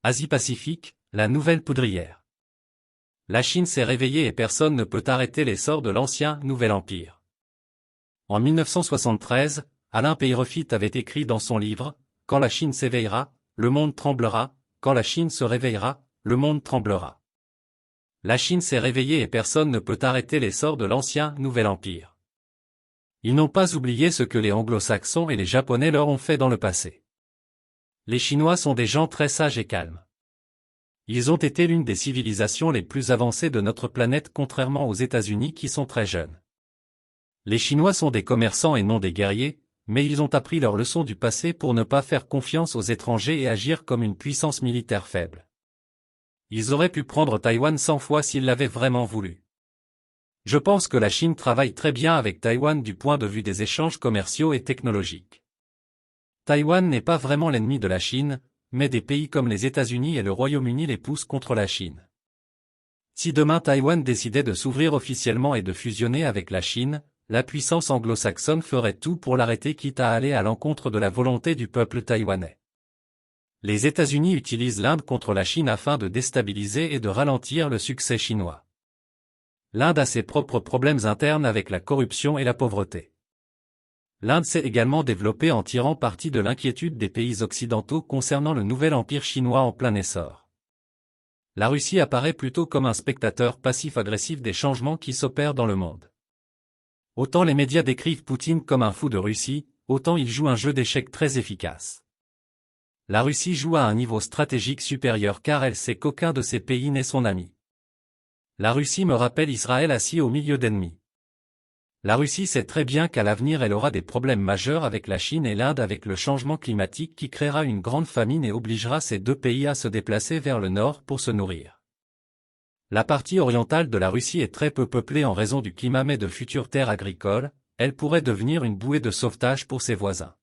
Asie-Pacifique, la nouvelle poudrière. La Chine s'est réveillée et personne ne peut arrêter l'essor de l'ancien Nouvel Empire. En 1973, Alain Peyrefitte avait écrit dans son livre « Quand la Chine s'éveillera, le monde tremblera, quand la Chine se réveillera, le monde tremblera ». La Chine s'est réveillée et personne ne peut arrêter l'essor de l'ancien Nouvel Empire. Ils n'ont pas oublié ce que les Anglo-Saxons et les Japonais leur ont fait dans le passé. Les Chinois sont des gens très sages et calmes. Ils ont été l'une des civilisations les plus avancées de notre planète contrairement aux États-Unis qui sont très jeunes. Les Chinois sont des commerçants et non des guerriers, mais ils ont appris leur leçon du passé pour ne pas faire confiance aux étrangers et agir comme une puissance militaire faible. Ils auraient pu prendre Taïwan 100 fois s'ils l'avaient vraiment voulu. Je pense que la Chine travaille très bien avec Taïwan du point de vue des échanges commerciaux et technologiques. Taïwan n'est pas vraiment l'ennemi de la Chine, mais des pays comme les États-Unis et le Royaume-Uni les poussent contre la Chine. Si demain Taïwan décidait de s'ouvrir officiellement et de fusionner avec la Chine, la puissance anglo-saxonne ferait tout pour l'arrêter quitte à aller à l'encontre de la volonté du peuple taïwanais. Les États-Unis utilisent l'Inde contre la Chine afin de déstabiliser et de ralentir le succès chinois. L'Inde a ses propres problèmes internes avec la corruption et la pauvreté. L'Inde s'est également développée en tirant parti de l'inquiétude des pays occidentaux concernant le nouvel empire chinois en plein essor. La Russie apparaît plutôt comme un spectateur passif-agressif des changements qui s'opèrent dans le monde. Autant les médias décrivent Poutine comme un fou de Russie, autant il joue un jeu d'échecs très efficace. La Russie joue à un niveau stratégique supérieur car elle sait qu'aucun de ces pays n'est son ami. La Russie me rappelle Israël assis au milieu d'ennemis. La Russie sait très bien qu'à l'avenir elle aura des problèmes majeurs avec la Chine et l'Inde avec le changement climatique qui créera une grande famine et obligera ces deux pays à se déplacer vers le nord pour se nourrir. La partie orientale de la Russie est très peu peuplée en raison du climat mais de futures terres agricoles, elle pourrait devenir une bouée de sauvetage pour ses voisins.